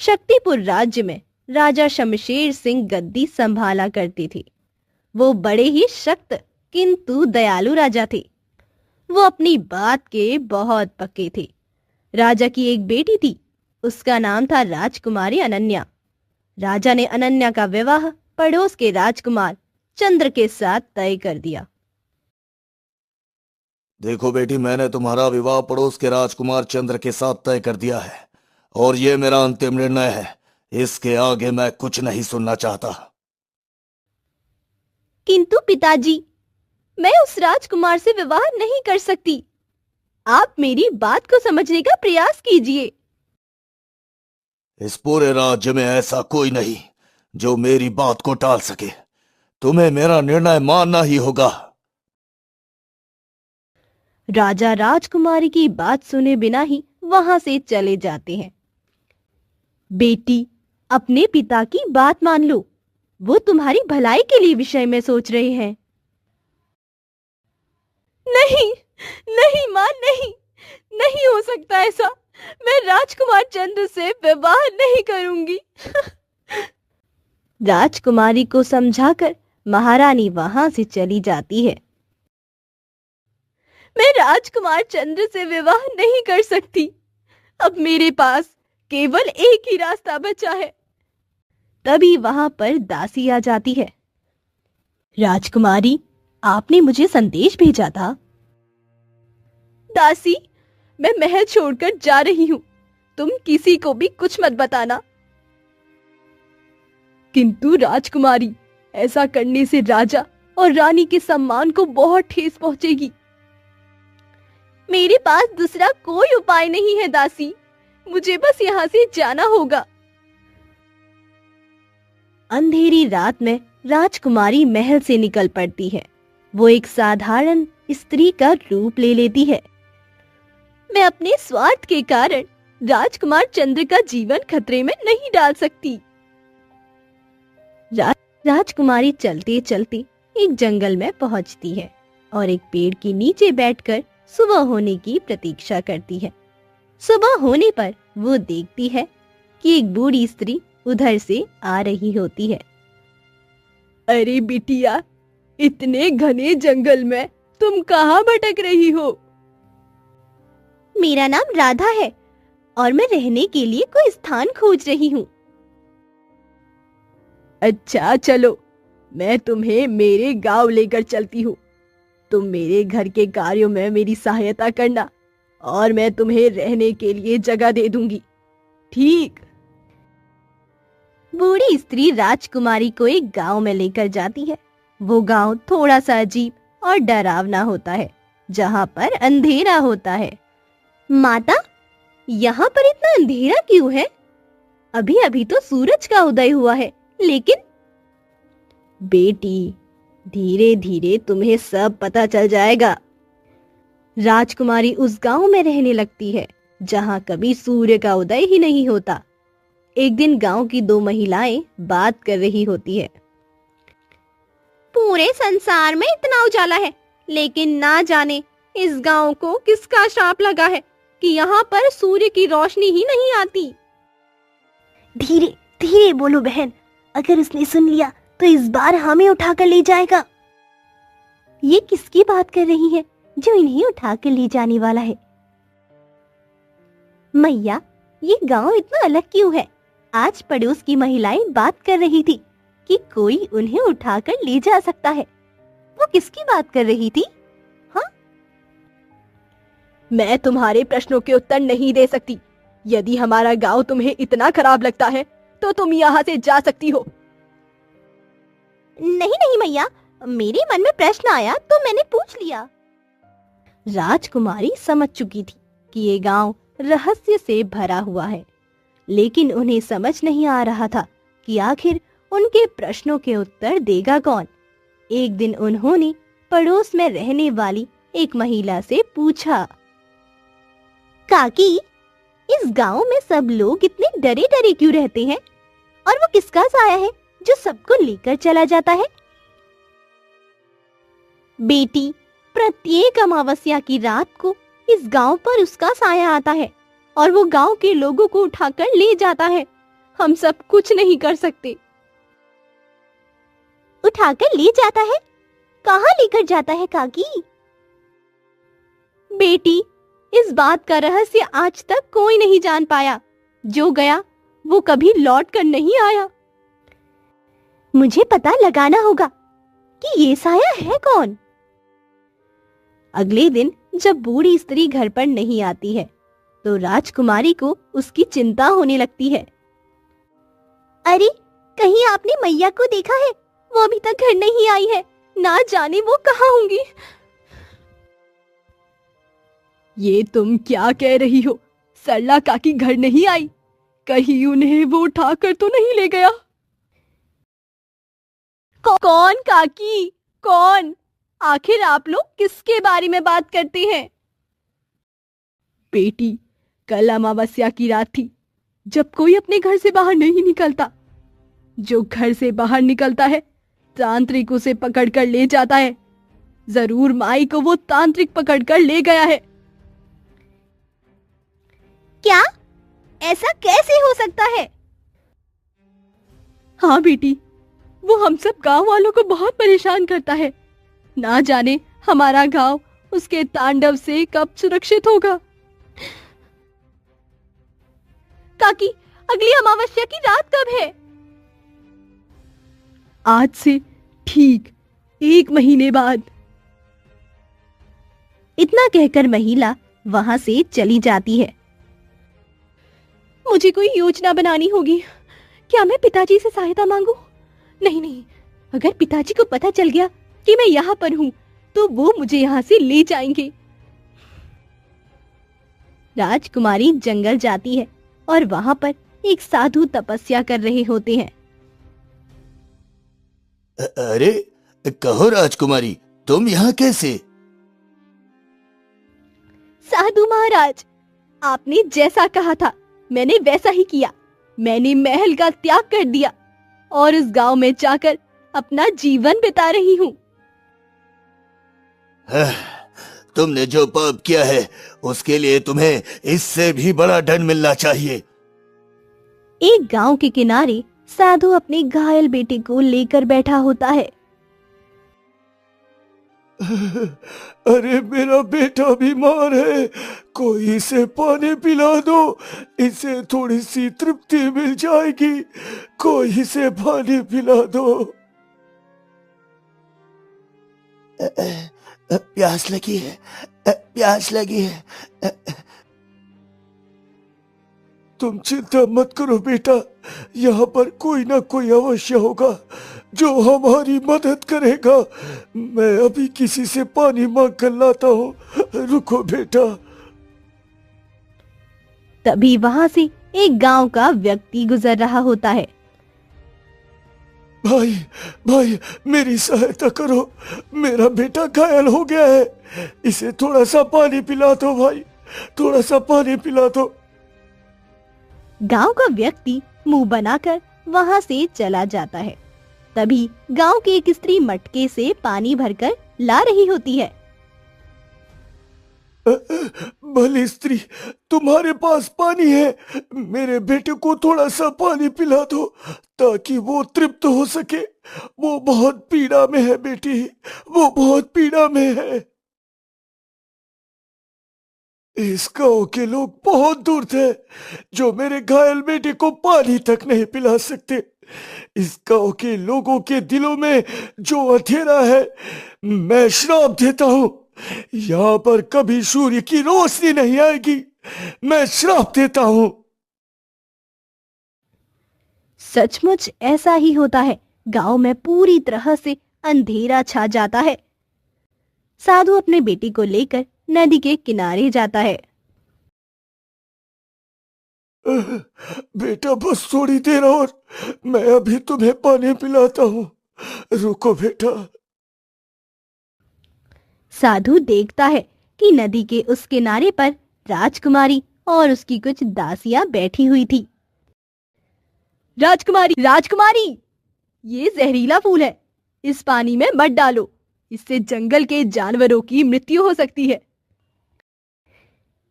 शक्तिपुर राज्य में राजा शमशेर सिंह गद्दी संभाला करते थे। वो बड़े ही सख्त किंतु दयालु राजा थे। वो अपनी बात के बहुत पक्के थे। राजा की एक बेटी थी, उसका नाम था राजकुमारी अनन्या। राजा ने अनन्या का विवाह पड़ोस के राजकुमार चंद्र के साथ तय कर दिया। देखो बेटी, मैंने तुम्हारा विवाह पड़ोस के राजकुमार चंद्र के साथ तय कर दिया है और ये मेरा अंतिम निर्णय है। इसके आगे मैं कुछ नहीं सुनना चाहता। किंतु पिताजी, मैं उस राजकुमार से विवाह नहीं कर सकती। आप मेरी बात को समझने का प्रयास कीजिए। इस पूरे राज्य में ऐसा कोई नहीं जो मेरी बात को टाल सके। तुम्हें मेरा निर्णय मानना ही होगा। राजा राजकुमारी की बात सुने बिना ही वहां से चले जाते हैं। बेटी, अपने पिता की बात मान लो। वो तुम्हारी भलाई के लिए विषय में सोच रहे हैं। नहीं, नहीं मां, नहीं, नहीं हो सकता ऐसा। मैं राजकुमार चंद्र से विवाह नहीं करूंगी। राजकुमारी को समझाकर महारानी वहां से चली जाती है। मैं राजकुमार चंद्र से विवाह नहीं कर सकती। अब मेरे पास केवल एक ही रास्ता बचा है। तभी वहां पर दासी आ जाती है। राजकुमारी, आपने मुझे संदेश भेजा था। दासी, मैं महल छोड़कर जा रही हूं। तुम किसी को भी कुछ मत बताना। किंतु राजकुमारी, ऐसा करने से राजा और रानी के सम्मान को बहुत ठेस पहुंचेगी। मेरे पास दूसरा कोई उपाय नहीं है दासी। मुझे बस यहाँ से जाना होगा। अंधेरी रात में राजकुमारी महल से निकल पड़ती है। वो एक साधारण स्त्री का रूप ले लेती है। मैं अपने स्वार्थ के कारण राजकुमार चंद्र का जीवन खतरे में नहीं डाल सकती। राजकुमारी चलते चलते एक जंगल में पहुंचती है और एक पेड़ के नीचे बैठकर सुबह होने की प्रतीक्षा करती है। सुबह होने पर वो देखती है कि एक बूढ़ी स्त्री उधर से आ रही होती है। अरे बिटिया, इतने घने जंगल में तुम कहाँ भटक रही हो? मेरा नाम राधा है और मैं रहने के लिए कोई स्थान खोज रही हूँ। अच्छा, चलो, मैं तुम्हें मेरे गांव लेकर चलती हूँ। तुम मेरे घर के कार्यों में मेरी सहायता करना और मैं तुम्हें रहने के लिए जगह दे दूंगी, ठीक? बूढ़ी स्त्री राजकुमारी को एक गांव में लेकर जाती है। वो गांव थोड़ा सा अजीब और डरावना होता है, जहां पर अंधेरा होता है। माता, यहाँ पर इतना अंधेरा क्यों है? अभी अभी तो सूरज का उदय हुआ है, लेकिन बेटी, धीरे धीरे तुम्हें सब पता चल जाएगा। राजकुमारी उस गांव में रहने लगती है जहां कभी सूर्य का उदय ही नहीं होता। एक दिन गांव की दो महिलाएं बात कर रही होती है। पूरे संसार में इतना उजाला है, लेकिन ना जाने इस गांव को किसका श्राप लगा है कि यहाँ पर सूर्य की रोशनी ही नहीं आती। धीरे धीरे बोलो बहन, अगर उसने सुन लिया तो इस बार हमें उठाकर ले जाएगा। ये किसकी बात कर रही है जो इन्हें उठाकर ले जाने वाला है? मैया, ये गांव इतना अलग क्यों है? आज पड़ोस की महिलाएं बात कर रही थी कि कोई उन्हें उठाकर ले जा सकता है। वो किसकी बात कर रही थी? हाँ? मैं तुम्हारे प्रश्नों के उत्तर नहीं दे सकती। यदि हमारा गांव तुम्हें इतना खराब लगता है तो तुम यहाँ से जा सकती हो। नहीं नहीं मैया, मेरे मन में प्रश्न आया तो मैंने पूछ लिया। राजकुमारी समझ चुकी थी कि ये गांव रहस्य से भरा हुआ है, लेकिन उन्हें समझ नहीं आ रहा था कि आखिर उनके प्रश्नों के उत्तर देगा कौन। एक दिन उन्होंने पड़ोस में रहने वाली एक महिला से पूछा, काकी, इस गांव में सब लोग इतने डरे डरे क्यों रहते हैं? और वो किसका साया है जो सबको लेकर चला जाता है? बेटी, प्रत्येक अमावस्या की रात को इस गांव पर उसका साया आता है और वो गांव के लोगों को उठाकर ले जाता है। हम सब कुछ नहीं कर सकते। उठाकर ले जाता है? कहाँ लेकर जाता है काकी? बेटी, इस बात का रहस्य आज तक कोई नहीं जान पाया। जो गया वो कभी लौट कर नहीं आया। मुझे पता लगाना होगा कि ये साया है कौन। अगले दिन जब बूढ़ी स्त्री घर पर नहीं आती है तो राजकुमारी को उसकी चिंता होने लगती है। अरे, कहीं आपने मैया को देखा है? वो अभी तक घर नहीं आई है। ना जाने वो कहाँ होंगी। ये तुम क्या कह रही हो? सरला काकी घर नहीं आई? कहीं उन्हें वो उठाकर तो नहीं ले गया? कौन काकी? कौन? आखिर आप लोग किसके बारे में बात करते हैं? बेटी, कल अमावस्या की रात थी, जब कोई अपने घर से बाहर नहीं निकलता। जो घर से बाहर निकलता है तांत्रिक उसे पकड़कर ले जाता है। जरूर माई को वो तांत्रिक पकड़कर ले गया है। क्या? ऐसा कैसे हो सकता है? हाँ बेटी, वो हम सब गांव वालों को बहुत परेशान करता है। ना जाने हमारा गांव उसके तांडव से कब सुरक्षित होगा। काकी, अगली अमावस्या की रात कब है? आज से ठीक 1 महीने बाद। इतना कहकर महिला वहां से चली जाती है। मुझे कोई योजना बनानी होगी। क्या मैं पिताजी से सहायता मांगू? नहीं, अगर पिताजी को पता चल गया कि मैं यहाँ पर हूँ तो वो मुझे यहाँ से ले जाएंगे। राजकुमारी जंगल जाती है और वहां पर एक साधु तपस्या कर रहे होते हैं। अरे, कहो राजकुमारी, तुम यहाँ कैसे? साधु महाराज, आपने जैसा कहा था मैंने वैसा ही किया। मैंने महल का त्याग कर दिया और इस गांव में जाकर अपना जीवन बिता रही हूँ। तुमने जो पाप किया है उसके लिए तुम्हें इससे भी बड़ा दंड मिलना चाहिए। एक गांव के किनारे साधु अपने घायल बेटे को लेकर बैठा होता है। अरे, मेरा बेटा बीमार है, कोई इसे पानी पिला दो, इसे थोड़ी सी तृप्ति मिल जाएगी। कोई इसे पानी पिला दो। प्यास लगी है, प्यास लगी है। तुम चिंता मत करो बेटा, यहाँ पर कोई ना कोई अवश्य होगा जो हमारी मदद करेगा। मैं अभी किसी से पानी मांग कर लाता हूँ, रुको बेटा। तभी वहां से एक गांव का व्यक्ति गुजर रहा होता है। भाई, मेरी सहायता करो, मेरा बेटा घायल हो गया है, इसे थोड़ा सा पानी पिला दो भाई, थोड़ा सा पानी पिला दो। गांव का व्यक्ति मुंह बनाकर वहां से चला जाता है। तभी गांव की एक स्त्री मटके से पानी भरकर ला रही होती है। भली स्त्री, तुम्हारे पास पानी है, मेरे बेटे को थोड़ा सा पानी पिला दो ताकि वो तृप्त हो सके। वो बहुत पीड़ा में है बेटी, वो बहुत पीड़ा में है। इस गांव के लोग बहुत दूर थे जो मेरे घायल बेटे को पानी तक नहीं पिला सकते। इस गांव के लोगों के दिलों में जो अंधेरा है, मैं श्राप देता हूं, यहाँ पर कभी सूर्य की रोशनी नहीं आएगी। मैं श्राप देता हूं। सचमुच ऐसा ही होता है। गांव में पूरी तरह से अंधेरा छा जाता है। साधु अपने बेटी को लेकर नदी के किनारे जाता है। बेटा, बस थोड़ी देर और, मैं अभी तुम्हें पानी पिलाता हूँ, रुको बेटा। साधु देखता है कि नदी के उस किनारे पर राजकुमारी और उसकी कुछ दासियां बैठी हुई थी। राजकुमारी, ये जहरीला फूल है, इस पानी में मत डालो, इससे जंगल के जानवरों की मृत्यु हो सकती है।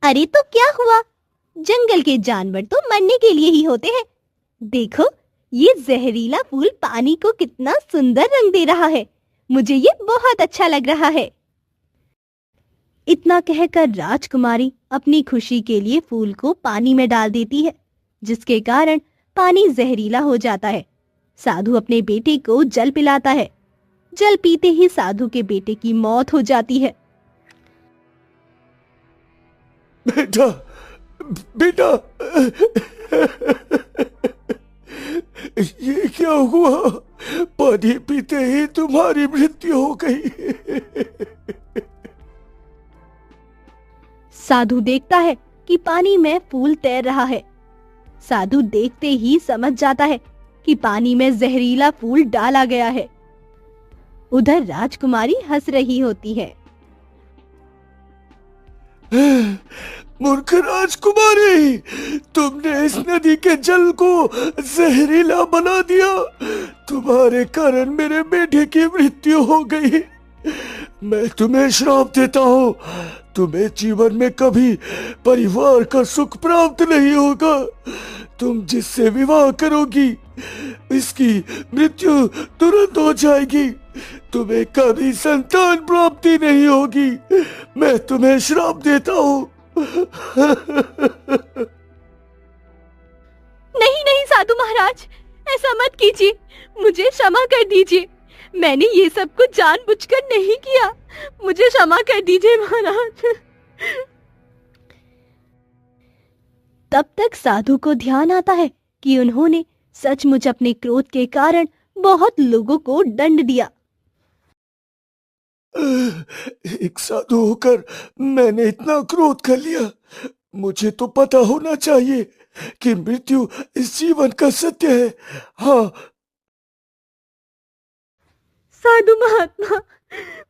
अरे तो क्या हुआ, जंगल के जानवर तो मरने के लिए ही होते हैं, देखो, ये जहरीला फूल पानी को कितना सुंदर रंग दे रहा है। मुझे ये बहुत अच्छा लग रहा है। इतना कहकर राजकुमारी अपनी खुशी के लिए फूल को पानी में डाल देती है, जिसके कारण पानी जहरीला हो जाता है। साधु अपने बेटे को जल पिलाता है। जल पीते ही साधु के बेटे की मौत हो जाती है। बेटा, बेटा, ये क्या हुआ? पानी पीते ही तुम्हारी मृत्यु हो गई। साधु देखता है कि पानी में फूल तैर रहा है। साधु देखते ही समझ जाता है कि पानी में जहरीला फूल डाला गया है। उधर राजकुमारी हंस रही होती है। मूर्ख राजकुमारी, तुमने इस नदी के जल को जहरीला बना दिया। तुम्हारे कारण मेरे बेटे की मृत्यु हो गई। मैं तुम्हें श्राप देता हूँ, तुम्हें जीवन में कभी परिवार का सुख प्राप्त नहीं होगा। तुम जिससे विवाह करोगी, इसकी मृत्यु तुरंत हो जाएगी। तुम्हें कभी संतान प्राप्ति नहीं होगी। मैं तुम्हें श्राप देता हूँ। नहीं नहीं साधु महाराज, ऐसा मत कीजिए। मुझे क्षमा कर दीजिए। मैंने ये सब कुछ जानबूझकर नहीं किया। मुझे क्षमा कर दीजिए महाराज। तब तक साधु को ध्यान आता है कि उन्होंने सचमुच अपने क्रोध के कारण बहुत लोगों को दंड दिया। एक साधु होकर मैंने इतना क्रोध कर लिया। मुझे तो पता होना चाहिए कि मृत्यु इस जीवन का सत्य है। हाँ, साधु महात्मा,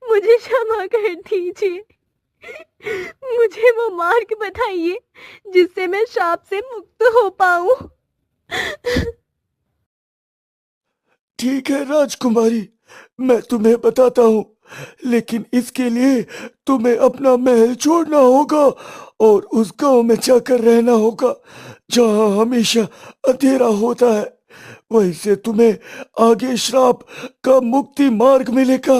मुझे क्षमा कर दीजिए। मुझे वो मार्ग बताइए जिससे मैं शाप से मुक्त हो पाऊं। ठीक है राजकुमारी, मैं तुम्हें बताता हूँ, लेकिन इसके लिए तुम्हें अपना महल छोड़ना होगा और उस गांव में जाकर रहना होगा जहाँ हमेशा अंधेरा होता है। वहीं से तुम्हें आगे श्राप का मुक्ति मार्ग मिलेगा।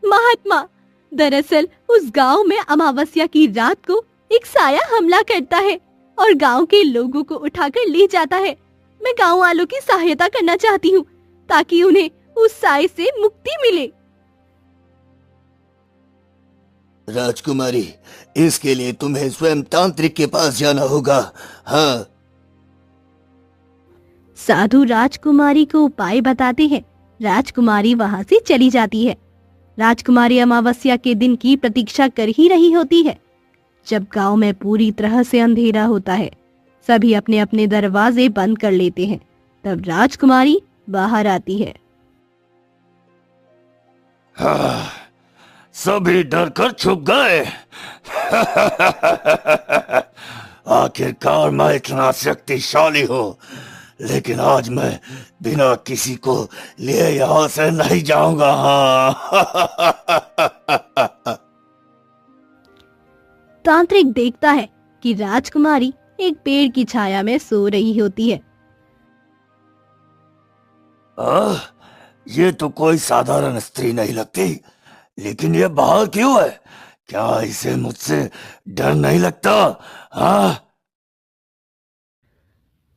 महात्मा, दरअसल उस गांव में अमावस्या की रात को एक साया हमला करता है और गांव के लोगों को उठाकर ले जाता है। मैं गांव वालों की सहायता करना चाहती हूँ ताकि उन्हें उस साए से मुक्ति मिले। राजकुमारी, इसके लिए तुम्हें स्वयं तांत्रिक के पास जाना होगा। हाँ। साधु राजकुमारी को उपाय बताते हैं। राजकुमारी वहां से चली जाती है। राजकुमारी अमावस्या के दिन की प्रतीक्षा कर ही रही होती है। जब गांव में पूरी तरह से अंधेरा होता है, सभी अपने अपने दरवाजे बंद कर लेते हैं। तब राजकुमारी बाहर आती है। हाँ, सभी डर कर छुप गए। आखिरकार मैं इतना शक्तिशाली हूँ, लेकिन आज मैं बिना किसी को लिए यहाँ से नहीं जाऊंगा। तांत्रिक देखता है कि राजकुमारी एक पेड़ की छाया में सो रही होती है। ये तो कोई साधारण स्त्री नहीं लगती, लेकिन ये बाहर क्यों है? क्या इसे मुझसे डर नहीं लगता? हाँ?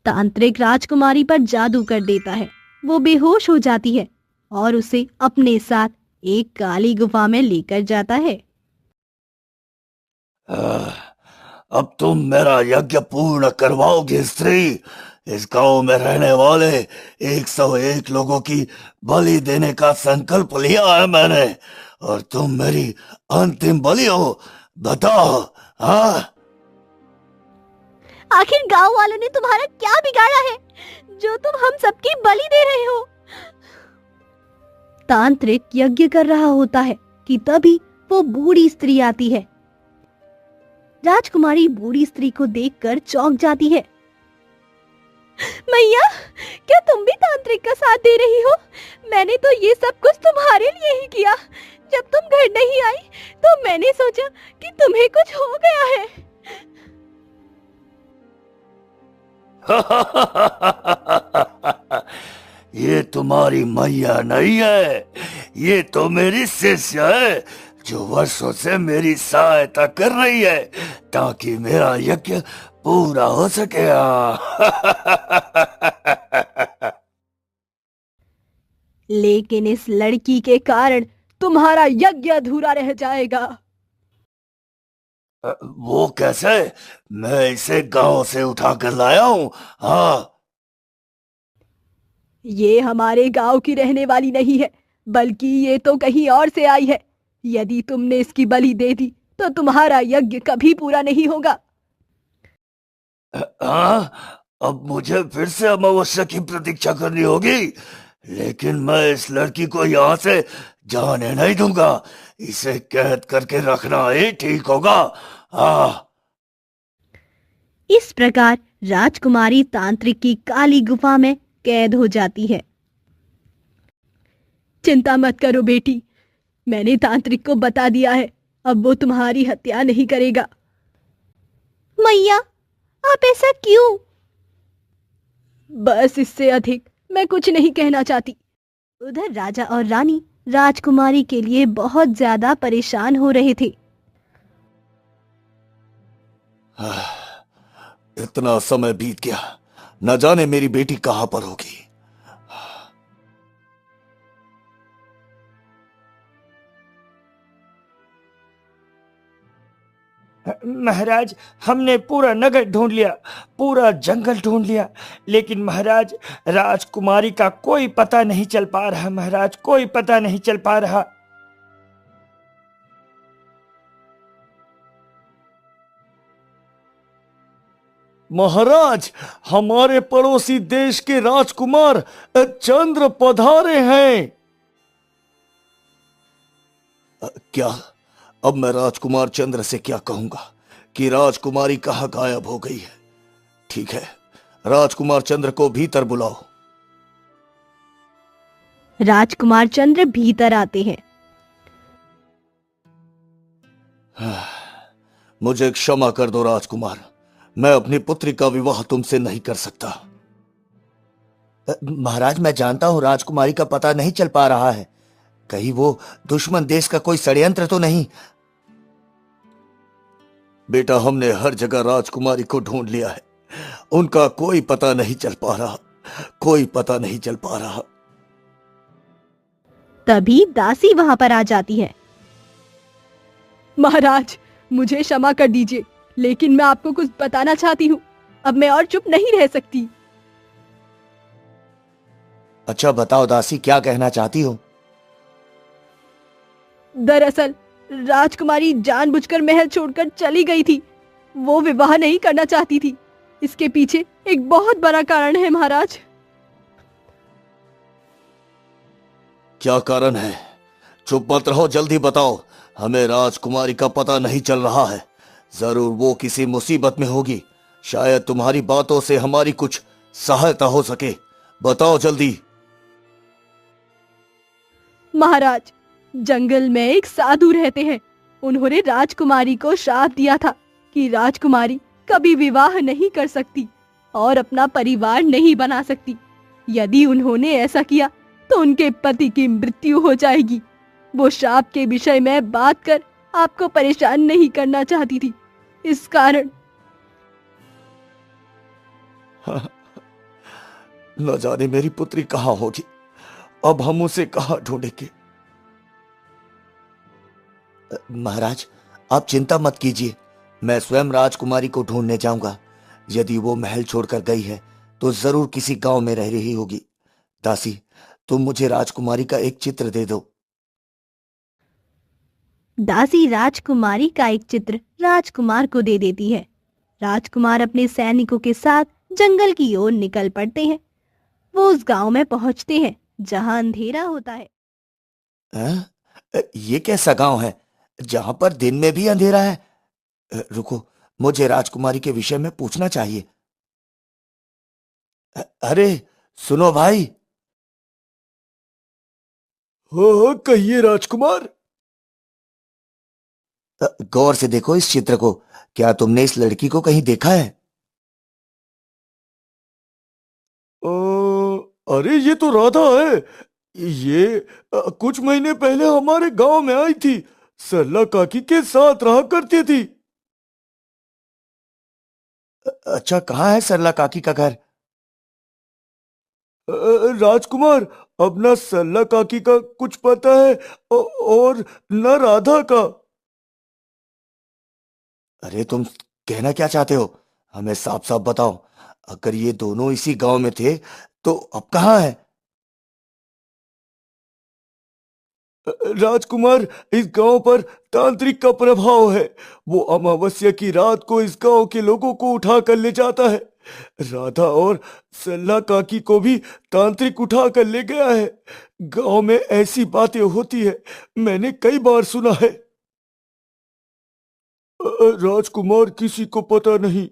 तांत्रिक राजकुमारी पर जादू कर देता है। वो बेहोश हो जाती है और उसे अपने साथ एक काली गुफा में लेकर जाता है। अब तुम मेरा यज्ञ पूर्ण करवाओगे स्त्री। इस गांव में रहने वाले 101 लोगों की बलि देने का संकल्प लिया है मैंने, और तुम मेरी अंतिम बलि हो। बताओ। हाँ? आखिर गांव वालों ने तुम्हारा क्या बिगाड़ा है जो तुम हम सबकी बलि दे रहे हो? तांत्रिक यज्ञ कर रहा होता है कि तभी वो बूढ़ी स्त्री आती है। राजकुमारी बूढ़ी स्त्री को देखकर चौंक जाती है। मैया, क्या तुम भी तांत्रिक का साथ दे रही हो? मैंने तो ये सब कुछ तुम्हारे लिए ही किया। जब तुम घर नहीं आई तो मैंने सोचा कि तुम्हें कुछ हो गया है। ये तुम्हारी मैया नहीं है, ये तो मेरी शिष्य है जो वर्षों से मेरी सहायता कर रही है ताकि मेरा यज्ञ पूरा हो सके। लेकिन इस लड़की के कारण तुम्हारा यज्ञ अधूरा रह जाएगा। वो कैसे? मैं इसे गांव से उठा कर लाया हूँ। हाँ। ये हमारे गांव की रहने वाली नहीं है, बल्कि ये तो कहीं और से आई है। यदि तुमने इसकी बलि दे दी तो तुम्हारा यज्ञ कभी पूरा नहीं होगा। हाँ, अब मुझे फिर से अमावस्या की प्रतीक्षा करनी होगी, लेकिन मैं इस लड़की को यहाँ से जाने नहीं दूंगा। इसे कैद करके रखना ही ठीक होगा। हाँ। इस प्रकार राजकुमारी तांत्रिक की काली गुफा में कैद हो जाती है। चिंता मत करो बेटी, मैंने तांत्रिक को बता दिया है, अब वो तुम्हारी हत्या नहीं करेगा। मैया, आप ऐसा क्यों? बस इससे अधिक मैं कुछ नहीं कहना चाहती। उधर राजा और रानी राजकुमारी के लिए बहुत ज्यादा परेशान हो रहे थे। इतना समय बीत गया, न जाने मेरी बेटी कहां पर होगी। महाराज, हमने पूरा नगर ढूंढ लिया, पूरा जंगल ढूंढ लिया, लेकिन महाराज राजकुमारी का कोई पता नहीं चल पा रहा। महाराज, कोई पता नहीं चल पा रहा। महाराज, हमारे पड़ोसी देश के राजकुमार चंद्र पधारे हैं। क्या? अब मैं राजकुमार चंद्र से क्या कहूंगा कि राजकुमारी कहां गायब हो गई है? ठीक है, राजकुमार चंद्र को भीतर बुलाओ। राजकुमार चंद्र भीतर आते हैं। मुझे क्षमा कर दो राजकुमार, मैं अपनी पुत्री का विवाह तुमसे नहीं कर सकता। महाराज, मैं जानता हूं राजकुमारी का पता नहीं चल पा रहा है। कहीं वो दुश्मन देश का कोई षड्यंत्र तो नहीं? बेटा, हमने हर जगह राजकुमारी को ढूंढ लिया है, उनका कोई पता नहीं चल पा रहा, कोई पता नहीं चल पा रहा। तभी दासी वहां पर आ जाती है। महाराज, मुझे क्षमा कर दीजिए, लेकिन मैं आपको कुछ बताना चाहती हूँ। अब मैं और चुप नहीं रह सकती। अच्छा बताओ दासी, क्या कहना चाहती हो? दरअसल राजकुमारी जानबूझकर महल छोड़कर चली गई थी। वो विवाह नहीं करना चाहती थी। इसके पीछे एक बहुत बड़ा कारण है महाराज। क्या कारण है? चुप मत रहो, जल्दी बताओ। हमें राजकुमारी का पता नहीं चल रहा है। जरूर वो किसी मुसीबत में होगी। शायद तुम्हारी बातों से हमारी कुछ सहायता हो सके। बताओ जल्दी। महाराज, जंगल में एक साधु रहते हैं। उन्होंने राजकुमारी को श्राप दिया था कि राजकुमारी कभी विवाह नहीं कर सकती और अपना परिवार नहीं बना सकती। यदि उन्होंने ऐसा किया तो उनके पति की मृत्यु हो जाएगी। वो श्राप के विषय में बात कर आपको परेशान नहीं करना चाहती थी, इस कारण। न जाने मेरी पुत्री कहाँ होगी। अब हम उसे कहाँ ढूंढेंगे? महाराज, आप चिंता मत कीजिए, मैं स्वयं राजकुमारी को ढूंढने जाऊंगा। यदि वो महल छोड़कर गई है तो जरूर किसी गांव में रह रही होगी। दासी, तुम मुझे राजकुमारी का एक चित्र दे दो। दासी राजकुमारी का एक चित्र राजकुमार को दे देती है। राजकुमार अपने सैनिकों के साथ जंगल की ओर निकल पड़ते हैं। वो उस गांव में पहुंचते हैं जहां अंधेरा होता है। ये कैसा गांव है जहां पर दिन में भी अंधेरा है? रुको, मुझे राजकुमारी के विषय में पूछना चाहिए। अरे सुनो भाई। हाँ, कहिए राजकुमार। गौर से देखो इस चित्र को। क्या तुमने इस लड़की को कहीं देखा है? अरे ये तो राधा है। ये कुछ महीने पहले हमारे गांव में आई थी, सरला काकी के साथ रहा करती थी। अच्छा, कहाँ है सरला काकी का घर? राजकुमार, अब ना सरला काकी का कुछ पता है और न राधा का। अरे तुम कहना क्या चाहते हो? हमें साफ साफ बताओ। अगर ये दोनों इसी गांव में थे तो अब कहाँ है? राजकुमार, इस गांव पर तांत्रिक का प्रभाव है। वो अमावस्या की रात को इस गांव के लोगों को उठा कर ले जाता है। राधा और सल्ला काकी को भी तांत्रिक उठा कर ले गया है। गांव में ऐसी बातें होती है, मैंने कई बार सुना है। राजकुमार, किसी को पता नहीं,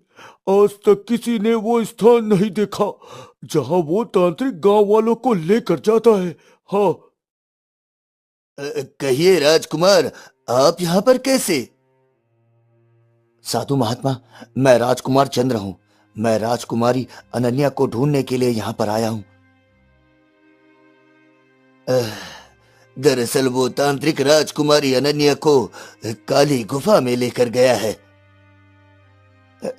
आज तक किसी ने वो स्थान नहीं देखा जहां वो तांत्रिक गांव वालों को लेकर जाता है। हाँ। कहिए राजकुमार, आप यहाँ पर कैसे? साधु महात्मा, मैं राजकुमार चंद्र हूँ। मैं राजकुमारी अनन्या को ढूंढने के लिए यहाँ पर आया हूँ। दरअसल वो तांत्रिक राजकुमारी अनन्या को काली गुफा में लेकर गया है।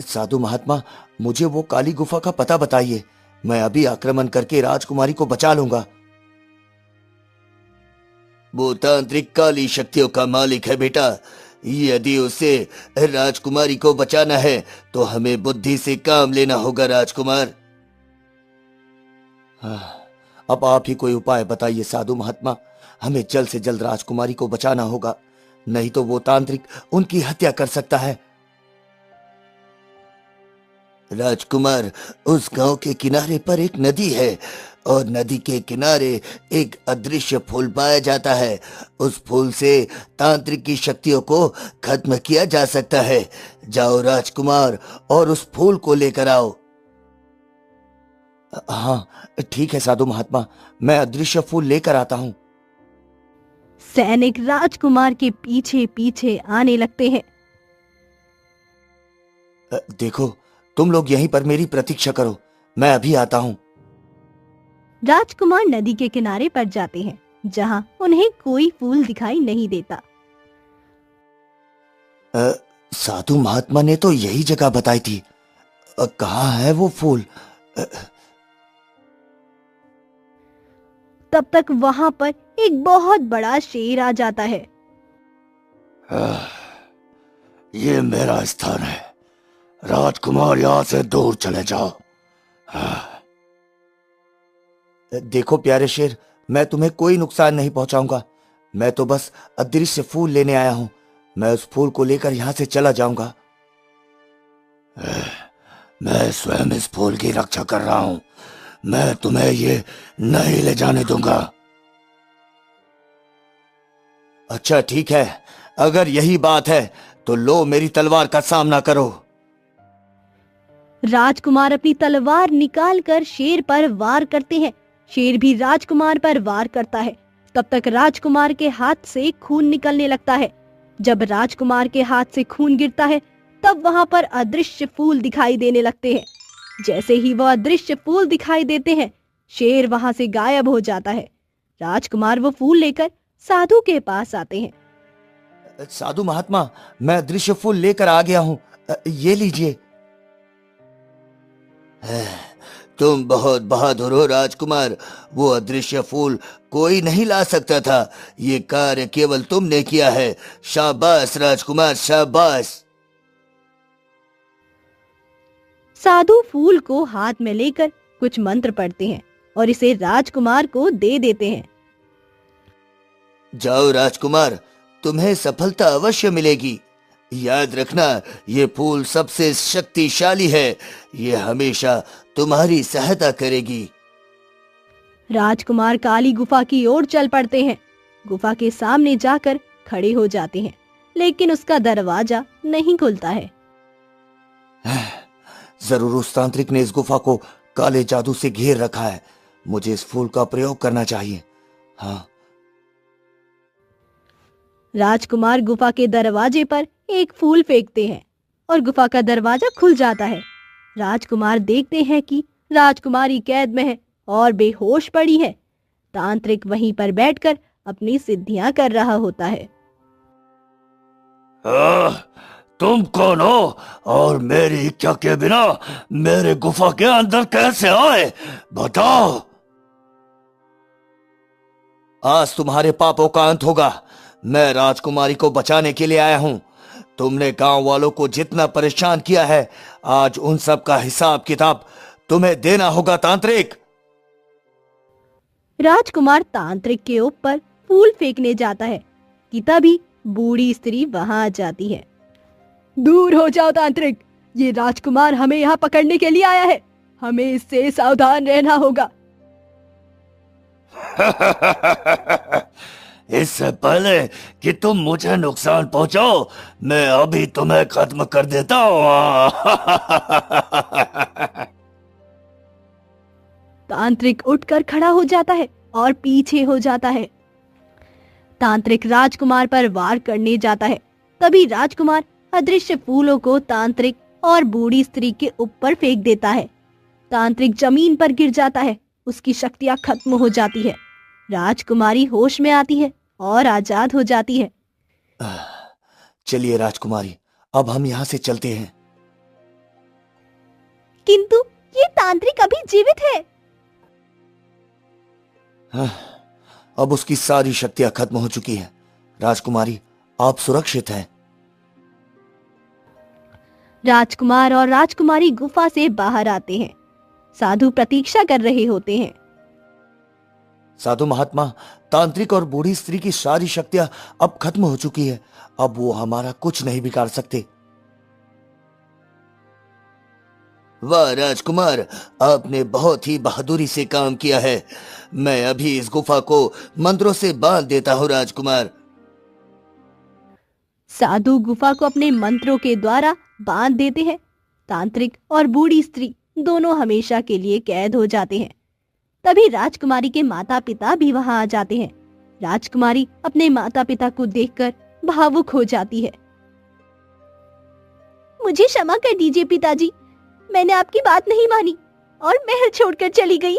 साधु महात्मा, मुझे वो काली गुफा का पता बताइए। मैं अभी आक्रमण करके राजकुमारी को बचा लूंगा। वो तांत्रिक काली शक्तियों का मालिक है बेटा। यदि उसे राजकुमारी को बचाना है तो हमें बुद्धि से काम लेना होगा राजकुमार। अब आप ही कोई उपाय बताइए साधु महात्मा। हमें जल्द से जल्द राजकुमारी को बचाना होगा, नहीं तो वो तांत्रिक उनकी हत्या कर सकता है। राजकुमार, उस गांव के किनारे पर एक नदी है और नदी के किनारे एक अदृश्य फूल पाया जाता है। उस फूल से तांत्रिक की शक्तियों को खत्म किया जा सकता है। जाओ राजकुमार और उस फूल को लेकर आओ। हाँ ठीक है साधु महात्मा, मैं अदृश्य फूल लेकर आता हूँ। सैनिक राजकुमार के पीछे पीछे आने लगते हैं। देखो, तुम लोग यहीं पर मेरी प्रतीक्षा करो, मैं अभी आता हूँ। राजकुमार नदी के किनारे पर जाते हैं, जहाँ उन्हें कोई फूल दिखाई नहीं देता। साधु महात्मा ने तो यही जगह बताई थी। कहाँ है वो फूल? तब तक वहाँ पर एक बहुत बड़ा शेर आ जाता है। ये मेरा स्थान है, राजकुमार यहाँ से दूर चले जाओ। देखो प्यारे शेर, मैं तुम्हें कोई नुकसान नहीं पहुंचाऊंगा। मैं तो बस अदृश्य फूल लेने आया हूं। मैं उस फूल को लेकर यहां से चला जाऊंगा। मैं स्वयं इस फूल की रक्षा कर रहा हूं। मैं तुम्हें ये नहीं ले जाने दूंगा। अच्छा ठीक है, अगर यही बात है तो लो मेरी तलवार का सामना करो। राजकुमार अपनी तलवार निकालकर शेर पर वार करते हैं। शेर भी राजकुमार पर वार करता है। तब तक राजकुमार के हाथ से खून निकलने लगता है। जब राजकुमार के हाथ से खून गिरता है, तब वहां पर अदृश्य फूल दिखाई देने लगते हैं। जैसे ही वह अदृश्य फूल दिखाई देते हैं, शेर वहां से गायब हो जाता है। राजकुमार वो फूल लेकर साधु के पास आते हैं। साधु महात्मा, मैं अदृश्य फूल लेकर आ गया हूँ, ये लीजिए। तुम बहुत बहादुर हो राजकुमार। वो अदृश्य फूल कोई नहीं ला सकता था। ये कार्य केवल तुमने किया है। शाबाश राजकुमार, शाबाश। साधु फूल को हाथ में लेकर कुछ मंत्र पढ़ते हैं और इसे राजकुमार को दे देते हैं। जाओ राजकुमार, तुम्हें सफलता अवश्य मिलेगी। याद रखना, ये फूल सबसे शक्तिशाली है। ये हमेशा तुम्हारी सहायता करेगी। राजकुमार काली गुफा की ओर चल पड़ते हैं। गुफा के सामने जाकर खड़े हो जाते हैं, लेकिन उसका दरवाजा नहीं खुलता है। जरूर उस तांत्रिक ने इस गुफा को काले जादू से घेर रखा है। मुझे इस फूल का प्रयोग करना चाहिए। हाँ। राजकुमार गुफा के दरवाजे पर एक फूल फेंकते हैं और गुफा का दरवाजा खुल जाता है। राजकुमार देखते हैं कि राजकुमारी कैद में है और बेहोश पड़ी है। तांत्रिक वहीं पर बैठकर अपनी सिद्धियां कर रहा होता है। तुम कौन हो और मेरी इच्छा के बिना मेरे गुफा के अंदर कैसे आए, बताओ। आज तुम्हारे पापों का अंत होगा। मैं राजकुमारी को बचाने के लिए आया हूं। तुमने गांव वालों को जितना परेशान किया है, आज उन सब का हिसाब किताब तुम्हें देना होगा तांत्रिक। राजकुमार तांत्रिक के ऊपर फूल फेंकने जाता है कि तभी बूढ़ी स्त्री वहां आ जाती है। दूर हो जाओ तांत्रिक, ये राजकुमार हमें यहाँ पकड़ने के लिए आया है, हमें इससे सावधान रहना होगा। इससे पहले कि तुम मुझे नुकसान पहुंचाओ, मैं अभी तुम्हें खत्म कर देता हूँ। तांत्रिक उठकर खड़ा हो जाता है और पीछे हो जाता है। तांत्रिक राजकुमार पर वार करने जाता है। तभी राजकुमार अदृश्य फूलों को तांत्रिक और बूढ़ी स्त्री के ऊपर फेंक देता है। तांत्रिक जमीन पर गिर जाता है, उसकी शक्तियां खत्म हो जाती है। राजकुमारी होश में आती है और आजाद हो जाती है। चलिए राजकुमारी, अब हम यहाँ से चलते हैं। किंतु ये तांत्रिक अभी जीवित है। अब उसकी सारी शक्तियां खत्म हो चुकी हैं। राजकुमारी, आप सुरक्षित हैं। राजकुमार और राजकुमारी गुफा से बाहर आते हैं। साधु प्रतीक्षा कर रहे होते हैं। साधु महात्मा, तांत्रिक और बूढ़ी स्त्री की सारी शक्तियां अब खत्म हो चुकी है। अब वो हमारा कुछ नहीं बिगाड़ सकते। वाह राजकुमार, आपने बहुत ही बहादुरी से काम किया है। मैं अभी इस गुफा को मंत्रों से बांध देता हूँ राजकुमार। साधु गुफा को अपने मंत्रों के द्वारा बांध देते हैं। तांत्रिक और बूढ़ी स्त्री दोनों हमेशा के लिए कैद हो जाते हैं। तभी राजकुमारी के माता पिता भी वहां आ जाते हैं। राजकुमारी अपने माता पिता को देखकर भावुक हो जाती है। मुझे क्षमा कर दीजिए पिताजी, मैंने आपकी बात नहीं मानी और महल छोड़कर चली गई।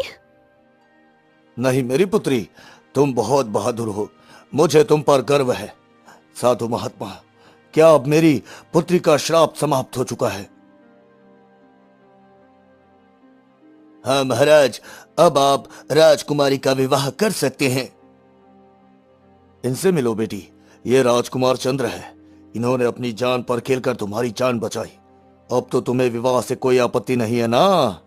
नहीं मेरी पुत्री, तुम बहुत बहादुर हो। मुझे तुम पर गर्व है। साधु महात्मा, क्या अब मेरी पुत्री का श्राप समाप्त हो चुका है? हाँ महाराज, अब आप राजकुमारी का विवाह कर सकते हैं। इनसे मिलो बेटी, ये राजकुमार चंद्र है। इन्होंने अपनी जान पर खेलकर तुम्हारी जान बचाई। अब तो तुम्हें विवाह से कोई आपत्ति नहीं है ना?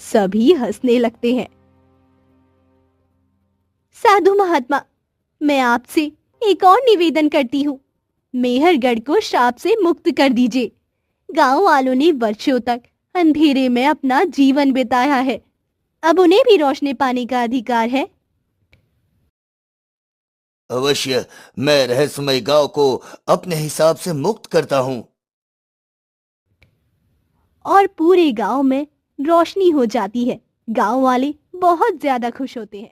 सभी हंसने लगते हैं। साधु महात्मा, मैं आपसे एक और निवेदन करती हूँ। मेहरगढ़ को श्राप से मुक्त कर दीजिए। गांव वालों ने वर्षों तक अंधेरे में अपना जीवन बिताया है, अब उन्हें भी रोशनी पाने का अधिकार है। अवश्य, मैं रहस्यमय गांव को अपने हिसाब से मुक्त करता हूँ। और पूरे गांव में रोशनी हो जाती है। गांव वाले बहुत ज्यादा खुश होते हैं।